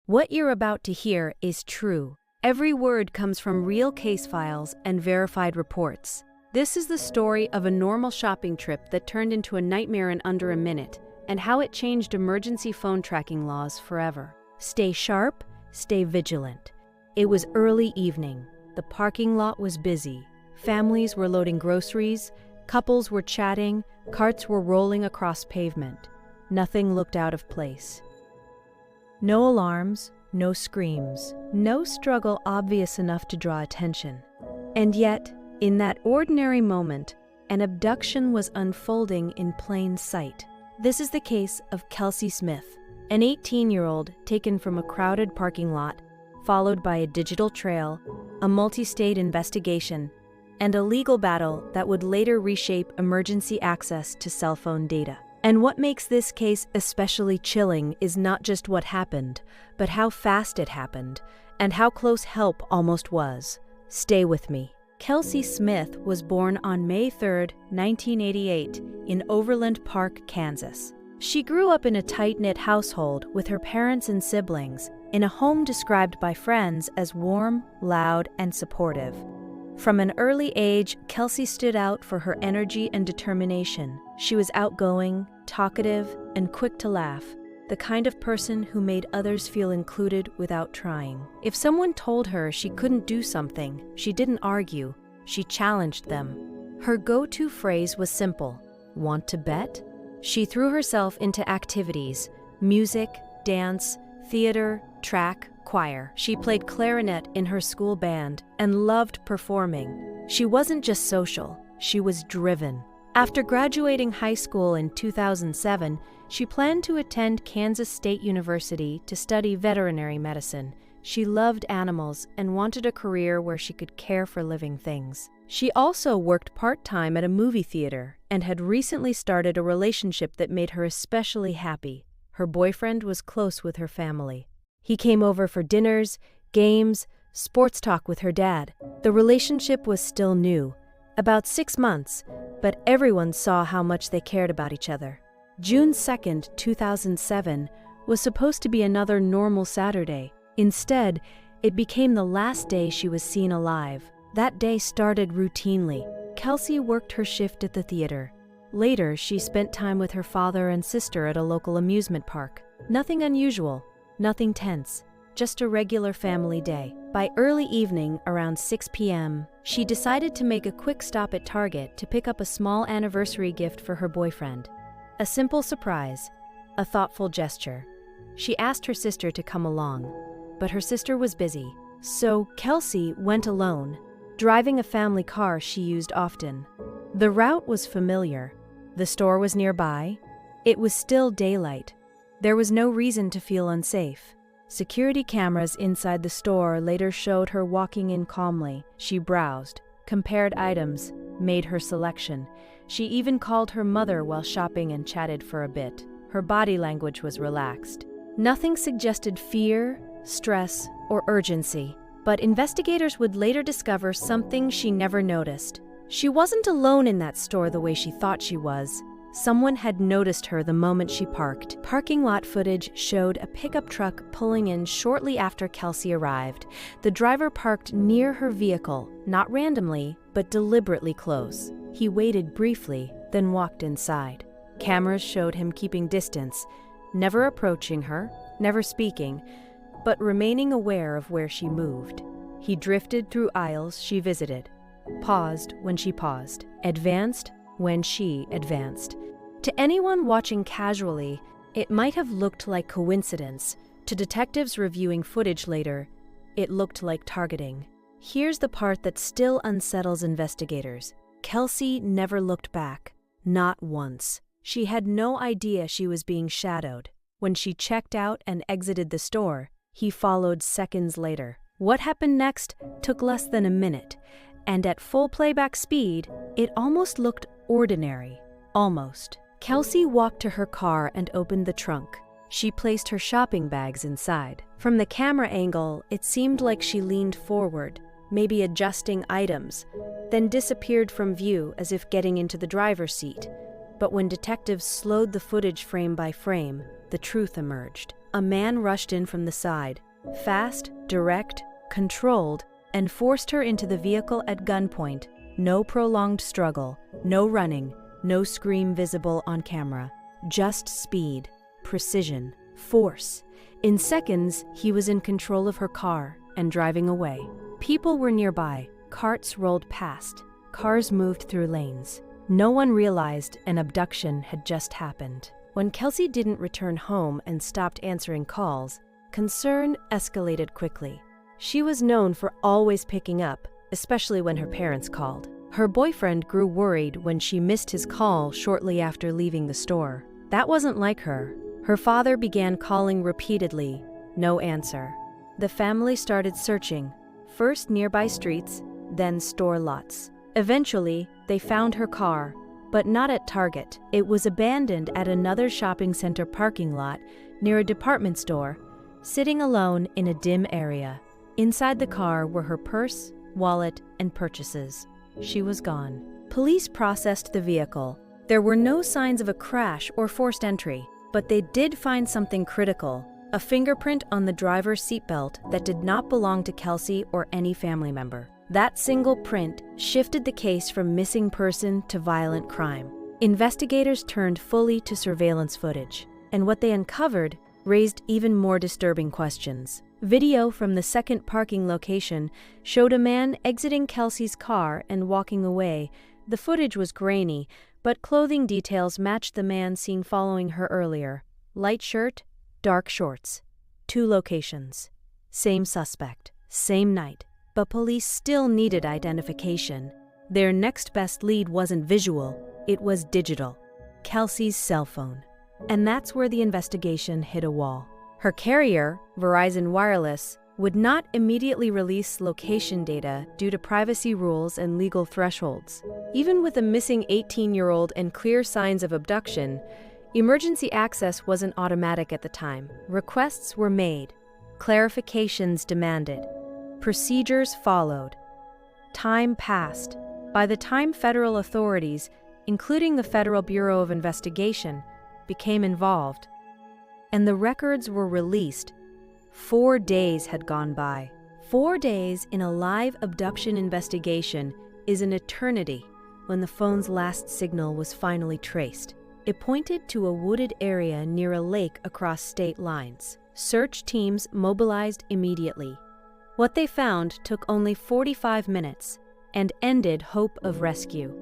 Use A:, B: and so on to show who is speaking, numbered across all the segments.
A: What you're about to hear is true. Every word comes from real case files and verified reports. This is the story of a normal shopping trip that turned into a nightmare in under a minute, and how it changed emergency phone tracking laws forever. Stay sharp, stay vigilant. It was early evening. The parking lot was busy. Families were loading groceries, couples were chatting, carts were rolling across pavement. Nothing looked out of place. No alarms, no screams, no struggle obvious enough to draw attention. And yet, in that ordinary moment, an abduction was unfolding in plain sight. This is the case of Kelsey Smith, an 18-year-old taken from a crowded parking lot, followed by a digital trail, a multi-state investigation, and a legal battle that would later reshape emergency access to cell phone data. And what makes this case especially chilling is not just what happened, but how fast it happened, and how close help almost was. Stay with me. Kelsey Smith was born on May 3, 1988, in Overland Park, Kansas. She grew up in a tight-knit household with her parents and siblings, in a home described by friends as warm, loud, and supportive. From an early age, Kelsey stood out for her energy and determination. She was outgoing, talkative, and quick to laugh, the kind of person who made others feel included without trying. If someone told her she couldn't do something, she didn't argue, she challenged them. Her go-to phrase was simple: "Want to bet?" She threw herself into activities: music, dance, theater, track, choir. She played clarinet in her school band and loved performing. She wasn't just social, she was driven. After graduating high school in 2007, she planned to attend Kansas State University to study veterinary medicine. She loved animals and wanted a career where she could care for living things. She also worked part-time at a movie theater and had recently started a relationship that made her especially happy. Her boyfriend was close with her family. He came over for dinners, games, sports talk with her dad. The relationship was still new, about 6 months, but everyone saw how much they cared about each other. June 2, 2007, was supposed to be another normal Saturday. Instead, it became the last day she was seen alive. That day started routinely. Kelsey worked her shift at the theater. Later, she spent time with her father and sister at a local amusement park. Nothing unusual, nothing tense, just a regular family day. By early evening, around 6 p.m., she decided to make a quick stop at Target to pick up a small anniversary gift for her boyfriend. A simple surprise, a thoughtful gesture. She asked her sister to come along, but her sister was busy, so Kelsey went alone, driving a family car she used often. The route was familiar. The store was nearby. It was still daylight. There was no reason to feel unsafe. Security cameras inside the store later showed her walking in calmly. She browsed, compared items, made her selection. She even called her mother while shopping and chatted for a bit. Her body language was relaxed. Nothing suggested fear, stress, or urgency, but investigators would later discover something she never noticed. She wasn't alone in that store the way she thought she was. Someone had noticed her the moment she parked. Parking lot footage showed a pickup truck pulling in shortly after Kelsey arrived. The driver parked near her vehicle, not randomly, but deliberately close. He waited briefly, then walked inside. Cameras showed him keeping distance, never approaching her, never speaking, but remaining aware of where she moved. He drifted through aisles she visited, paused when she paused, advanced when she advanced. To anyone watching casually, it might have looked like coincidence. To detectives reviewing footage later, it looked like targeting. Here's the part that still unsettles investigators. Kelsey never looked back, not once. She had no idea she was being shadowed. When she checked out and exited the store, he followed seconds later. What happened next took less than a minute, and at full playback speed, it almost looked ordinary. Almost. Kelsey walked to her car and opened the trunk. She placed her shopping bags inside. From the camera angle, it seemed like she leaned forward, maybe adjusting items, then disappeared from view as if getting into the driver's seat. But when detectives slowed the footage frame by frame, the truth emerged. a man rushed in from the side, fast, direct, controlled, and forced her into the vehicle at gunpoint. No prolonged struggle, no running, no scream visible on camera. Just speed, precision, force. In seconds, he was in control of her car and driving away. People were nearby. Carts rolled past. Cars moved through lanes. No one realized an abduction had just happened. When Kelsey didn't return home and stopped answering calls, concern escalated quickly. She was known for always picking up, especially when her parents called. Her boyfriend grew worried when she missed his call shortly after leaving the store. That wasn't like her. Her father began calling repeatedly. No answer. The family started searching, first nearby streets, then store lots. Eventually, they found her car, but not at Target. It was abandoned at another shopping center parking lot near a department store, sitting alone in a dim area. Inside the car were her purse, wallet, and purchases. She was gone. Police processed the vehicle. There were no signs of a crash or forced entry, but they did find something critical: a fingerprint on the driver's seatbelt that did not belong to Kelsey or any family member. That single print shifted the case from missing person to violent crime. Investigators turned fully to surveillance footage, and what they uncovered raised even more disturbing questions. Video from the second parking location showed a man exiting Kelsey's car and walking away. The footage was grainy, but clothing details matched the man seen following her earlier. Light shirt, dark shorts. 2 locations. Same suspect, same night. But police still needed identification. Their next best lead wasn't visual, it was digital. Kelsey's cell phone. And that's where the investigation hit a wall. Her carrier, Verizon Wireless, would not immediately release location data due to privacy rules and legal thresholds. Even with a missing 18-year-old and clear signs of abduction, emergency access wasn't automatic at the time. Requests were made, clarifications demanded, procedures followed. Time passed. By the time federal authorities, including the Federal Bureau of Investigation, became involved, and the records were released, 4 days had gone by. 4 days in a live abduction investigation is an eternity. When the phone's last signal was finally traced, it pointed to a wooded area near a lake across state lines. Search teams mobilized immediately. What they found took only 45 minutes and ended hope of rescue.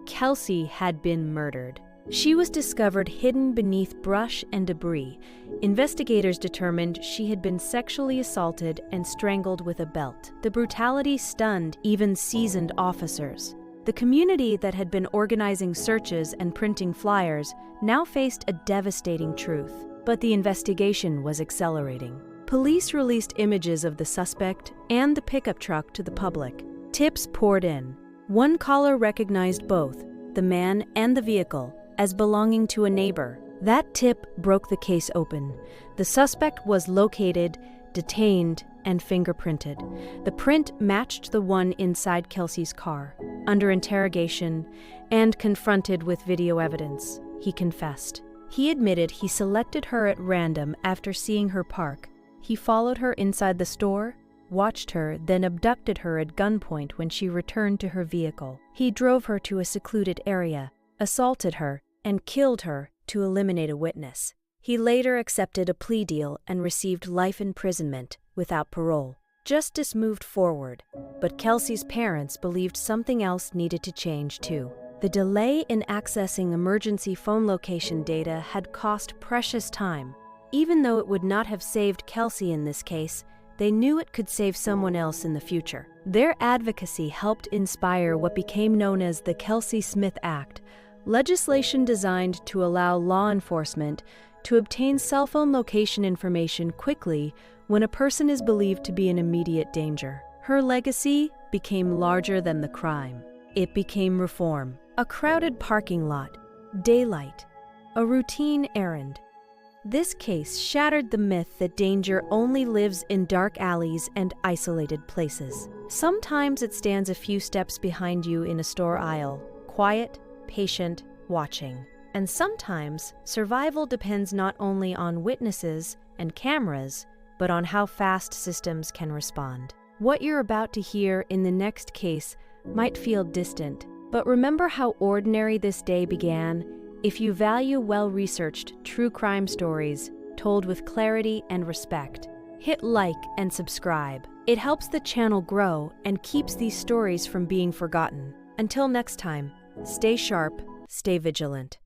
A: Kelsey had been murdered. She was discovered hidden beneath brush and debris. Investigators determined she had been sexually assaulted and strangled with a belt. The brutality stunned even seasoned officers. The community that had been organizing searches and printing flyers now faced a devastating truth. But the investigation was accelerating. Police released images of the suspect and the pickup truck to the public. Tips poured in. One caller recognized both, the man and the vehicle, as belonging to a neighbor. That tip broke the case open. The suspect was located, detained, and fingerprinted. The print matched the one inside Kelsey's car. Under interrogation and confronted with video evidence, he confessed. He admitted he selected her at random after seeing her park. He followed her inside the store, watched her, then abducted her at gunpoint when she returned to her vehicle. He drove her to a secluded area, assaulted her, and killed her to eliminate a witness. He later accepted a plea deal and received life imprisonment without parole. Justice moved forward, but Kelsey's parents believed something else needed to change too. The delay in accessing emergency phone location data had cost precious time. Even though it would not have saved Kelsey in this case, they knew it could save someone else in the future. Their advocacy helped inspire what became known as the Kelsey Smith Act, legislation designed to allow law enforcement to obtain cell phone location information quickly when a person is believed to be in immediate danger. Her legacy became larger than the crime. It became reform. A crowded parking lot, daylight, a routine errand. This case shattered the myth that danger only lives in dark alleys and isolated places. Sometimes it stands a few steps behind you in a store aisle, quiet, patient, watching. And sometimes survival depends not only on witnesses, and cameras, but on how fast systems can respond. What you're about to hear in the next case might feel distant, but remember how ordinary this day began. If you value well-researched true crime stories told with clarity and respect, hit like and subscribe. It helps the channel grow and keeps these stories from being forgotten. Until next time, stay sharp, stay vigilant.